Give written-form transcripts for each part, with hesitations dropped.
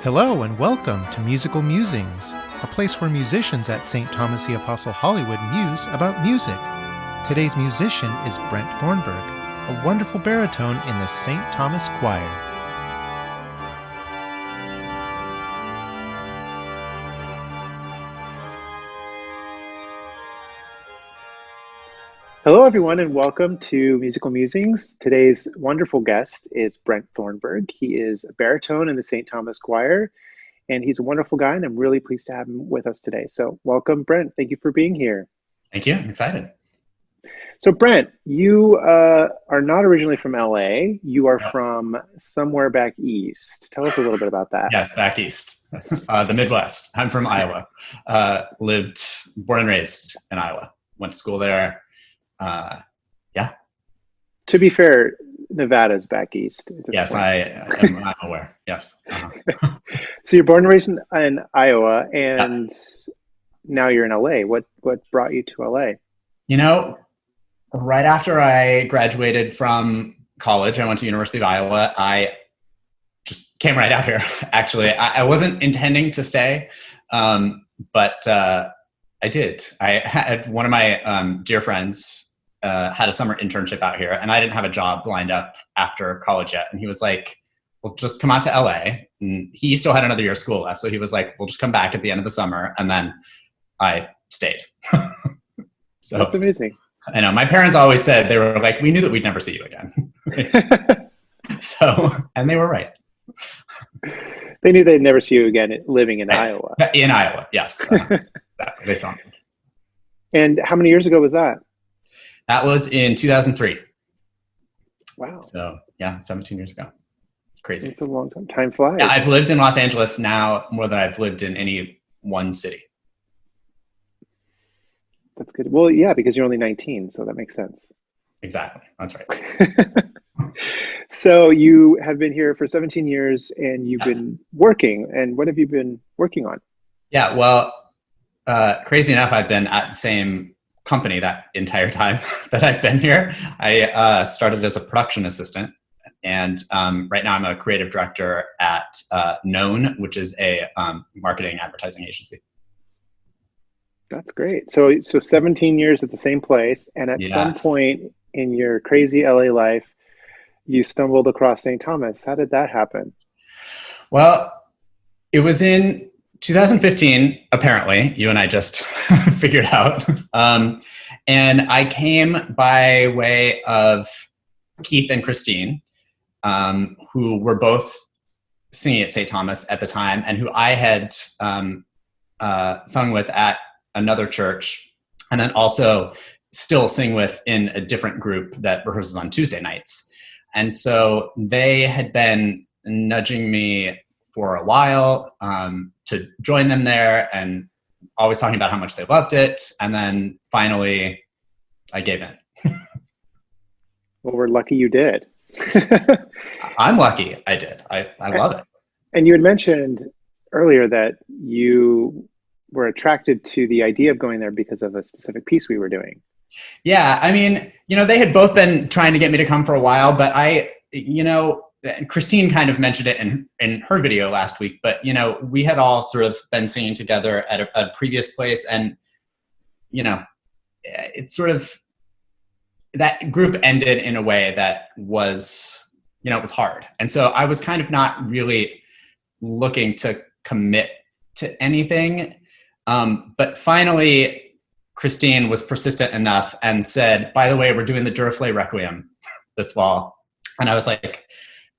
Hello and welcome to Musical Musings, a place where musicians at St. Thomas the Apostle Hollywood muse about music. Today's musician is Brent Thornburg, a wonderful baritone in the St. Thomas Choir. Hello everyone and welcome to Musical Musings. Today's wonderful guest is Brent Thornburg. He is a baritone in the St. Thomas Choir, and he's a wonderful guy, and I'm really pleased to have him with us today. So welcome, Brent. Thank you for being here. Thank you. I'm excited. So Brent, you are not originally from LA. You are from somewhere back east. Tell us a little bit about that. Yes, back east, the Midwest. I'm from Iowa. Born and raised in Iowa. Went to school there. To be fair, Nevada's back east. Yes, I'm aware. Yes. Uh-huh. So you're born and raised in Iowa, and now you're in LA. What brought you to LA? You know, right after I graduated from college, I went to University of Iowa. I just came right out here. Actually, I wasn't intending to stay, but I did. I had one of my dear friends had a summer internship out here, and I didn't have a job lined up after college yet. And he was like, well, just come out to LA. And he still had another year of school left. So he was like, we'll just come back at the end of the summer. And then I stayed. So that's amazing. I know my parents always said, they were like, we knew that we'd never see you again. And they were right. They knew they'd never see you again living in Iowa. In Iowa, yes. They saw me. And how many years ago was that? That was in 2003. Wow. So yeah, 17 years ago. Crazy. It's a long time. Time flies. Yeah, I've lived in Los Angeles now more than I've lived in any one city. That's good. Well, yeah, because you're only 19, so that makes sense. Exactly. That's right. So you have been here for 17 years and you've been working. And what have you been working on? Yeah, well, crazy enough, I've been at the same company that entire time that I've been here. I started as a production assistant, and right now I'm a creative director at Known, which is a marketing advertising agency. That's great. So 17 years at the same place, and at some point in your crazy LA life, you stumbled across St. Thomas. How did that happen? Well, it was in 2015, apparently, you and I just figured out. And I came by way of Keith and Christine, who were both singing at St. Thomas at the time, and who I had sung with at another church, and then also still sing with in a different group that rehearses on Tuesday nights. And so they had been nudging me for a while to join them there, and always talking about how much they loved it. And then finally I gave in. Well, we're lucky you did. I'm lucky I did. I love it. And you had mentioned earlier that you were attracted to the idea of going there because of a specific piece we were doing. Yeah, I mean, they had both been trying to get me to come for a while, but Christine kind of mentioned it in her video last week, but we had all sort of been singing together at a previous place, and it's sort of, that group ended in a way that was, it was hard. And so I was kind of not really looking to commit to anything. But finally, Christine was persistent enough and said, by the way, we're doing the Duraflay Requiem this fall. And I was like,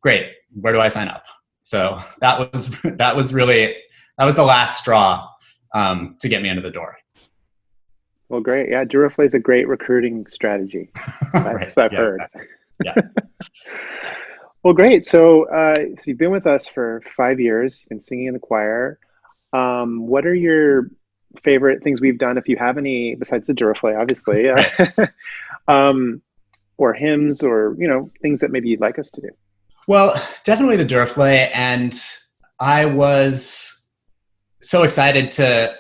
great, where do I sign up? So that was the last straw to get me into the door. Well, great. Yeah, Duraflay is a great recruiting strategy. Right. I've heard. Yeah. Well, great. So you've been with us for 5 years. You've been singing in the choir. What are your favorite things we've done, if you have any, besides the Duraflay, obviously, or hymns, or things that maybe you'd like us to do? Well, definitely the Duraflay, and I was so excited to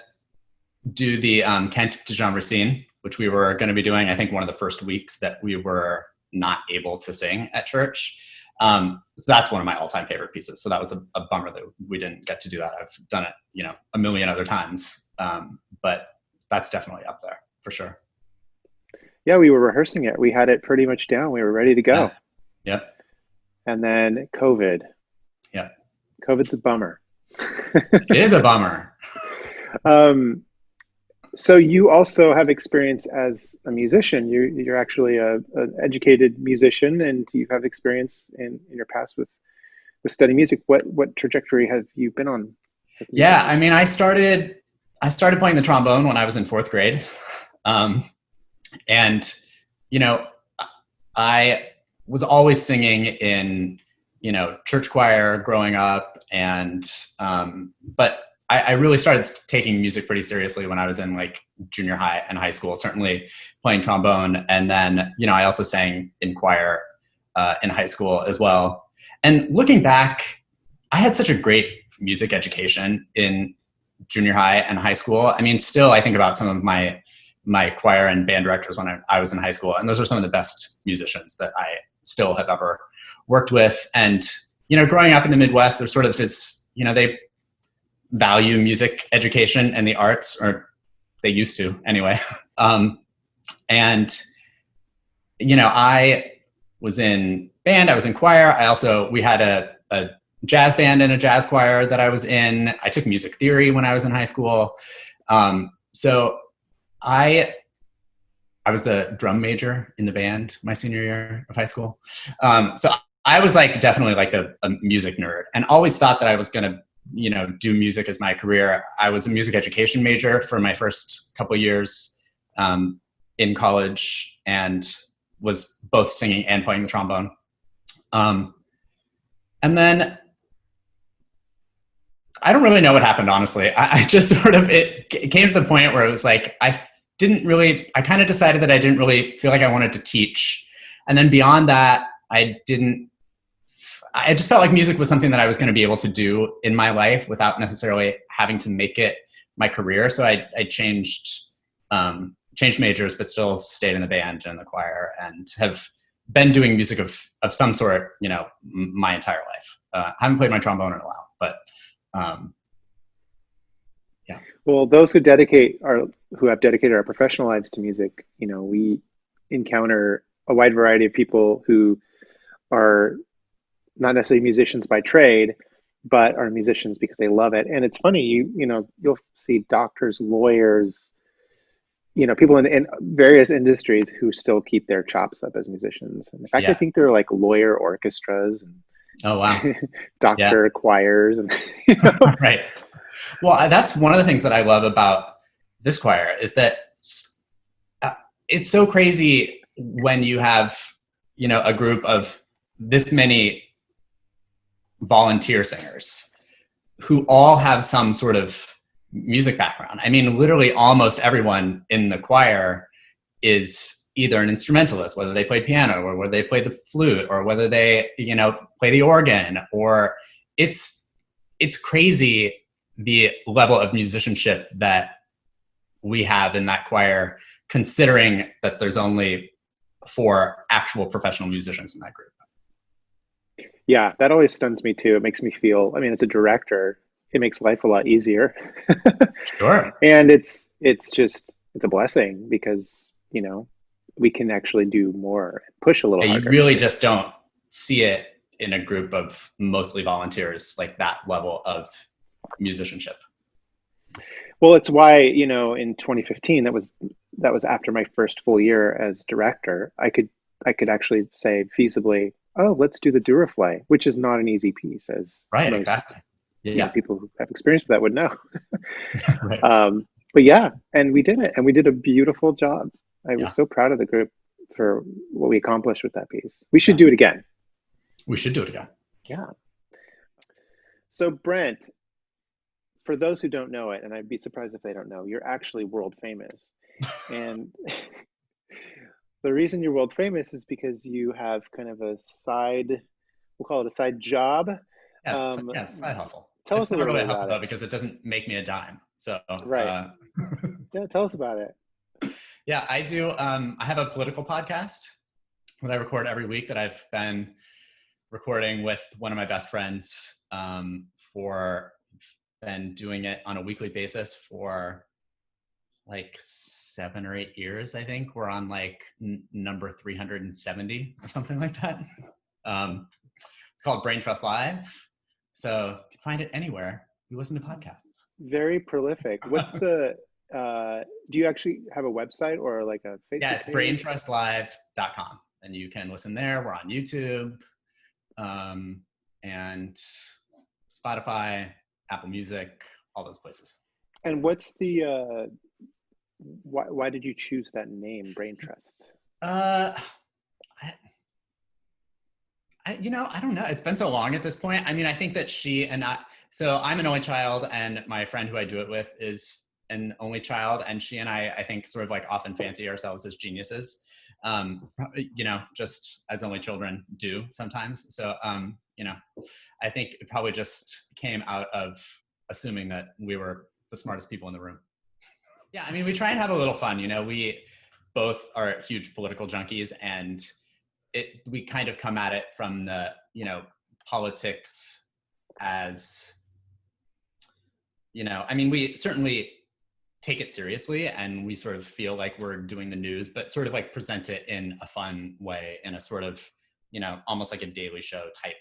do the Cantique de Jean Racine, which we were going to be doing, I think, one of the first weeks that we were not able to sing at church. So that's one of my all-time favorite pieces. So that was a bummer that we didn't get to do that. I've done it, a million other times. But that's definitely up there for sure. Yeah, we were rehearsing it. We had it pretty much down. We were ready to go. Yeah. Yep. And then COVID. Yeah. COVID's a bummer. It is a bummer. So you also have experience as a musician. You're actually an educated musician, and you have experience in your past with studying music. What trajectory have you been on? Yeah, I mean, I started playing the trombone when I was in 4th grade. And, I was always singing in, church choir growing up. And, but I really started taking music pretty seriously when I was in like junior high and high school, certainly playing trombone. And then, I also sang in choir in high school as well. And looking back, I had such a great music education in junior high and high school. I mean, still, I think about some of my choir and band directors when I was in high school, and those are some of the best musicians that I still have ever worked with. And, growing up in the Midwest, there's sort of this, they value music education and the arts, or they used to anyway. And, I was in band, I was in choir. We had a jazz band and a jazz choir that I was in. I took music theory when I was in high school. So I was a drum major in the band my senior year of high school. So I was like definitely like a music nerd, and always thought that I was going to, do music as my career. I was a music education major for my first couple of years in college, and was both singing and playing the trombone. And then I don't really know what happened, honestly. I just sort of, it came to the point where it was like, I kind of decided that I didn't really feel like I wanted to teach. And then beyond that, I just felt like music was something that I was going to be able to do in my life without necessarily having to make it my career. So I changed majors, but still stayed in the band and the choir, and have been doing music of some sort, my entire life. I haven't played my trombone in a while, but yeah. Well, those who have dedicated our professional lives to music, we encounter a wide variety of people who are not necessarily musicians by trade, but are musicians because they love it. And it's funny, you'll see doctors, lawyers, people in various industries who still keep their chops up as musicians. And in fact, I think there are like lawyer orchestras and oh wow, doctor choirs, and right. Well, that's one of the things that I love about this choir, is that it's so crazy when you have, a group of this many volunteer singers who all have some sort of music background. I mean, literally almost everyone in the choir is either an instrumentalist, whether they play piano or whether they play the flute or whether they, play the organ, or it's crazy the level of musicianship that we have in that choir, considering that there's only 4 actual professional musicians in that group. Yeah, that always stuns me too. It makes me feel, as a director, it makes life a lot easier. Sure. And it's a blessing because, we can actually do more, push a little harder. You really just don't see it in a group of mostly volunteers, like that level of musicianship. Well, it's why, in 2015, that was after my first full year as director, I could actually say feasibly, oh, let's do the Duraflay, which is not an easy piece, as right, most, exactly. Yeah, people who have experience with that would know. Right. But yeah, and we did it, and we did a beautiful job. I was so proud of the group for what we accomplished with that piece. We should do it again. We should do it again. Yeah. So Brent, for those who don't know it, and I'd be surprised if they don't know, you're actually world famous. And the reason you're world famous is because you have kind of a side, we'll call it a side job. Side hustle. Tell us a little bit about it. Though, because it doesn't make me a dime. So right. Yeah, tell us about it. Yeah, I do. I have a political podcast that I record every week that I've been recording with one of my best friends for been doing it on a weekly basis for like 7 or 8 years. I think we're on like number 370 or something like that. It's called Brain Trust Live. So you can find it anywhere you listen to podcasts. Very prolific. What's the, do you actually have a website or like a Facebook Yeah, it's page? braintrustlive.com. And you can listen there. We're on YouTube and Spotify, Apple Music, all those places. And what's the, why did you choose that name, Brain Trust? I don't know. It's been so long at this point. I mean, I think that she and I, so I'm an only child, and my friend who I do it with is an only child, and she and I think sort of like often fancy ourselves as geniuses, just as only children do sometimes. So, I think it probably just came out of assuming that we were the smartest people in the room. Yeah, I mean, we try and have a little fun. We both are huge political junkies, and we kind of come at it from the, politics as, I mean, we certainly take it seriously and we sort of feel like we're doing the news, but sort of like present it in a fun way, in a sort of, almost like a Daily Show type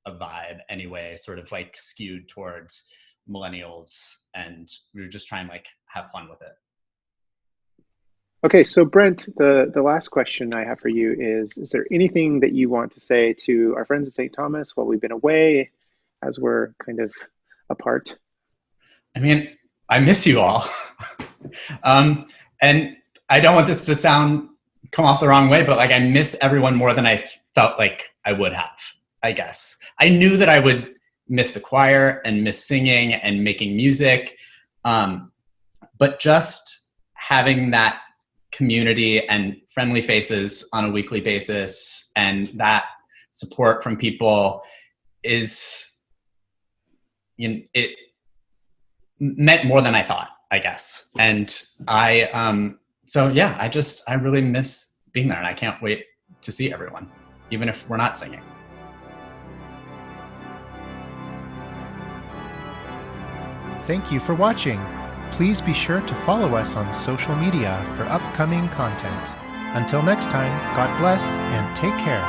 of vibe anyway, sort of like skewed towards millennials, and we were just trying to like have fun with it. Okay, so Brent, the last question I have for you is there anything that you want to say to our friends at St. Thomas while we've been away, as we're kind of apart? I mean, I miss you all. And I don't want this to come off the wrong way, but like I miss everyone more than I felt like I would have, I guess. I knew that I would miss the choir and miss singing and making music. But just having that community and friendly faces on a weekly basis and that support from people it meant more than I thought, I guess. And I really miss being there, and I can't wait to see everyone, even if we're not singing. Thank you for watching. Please be sure to follow us on social media for upcoming content. Until next time, God bless and take care.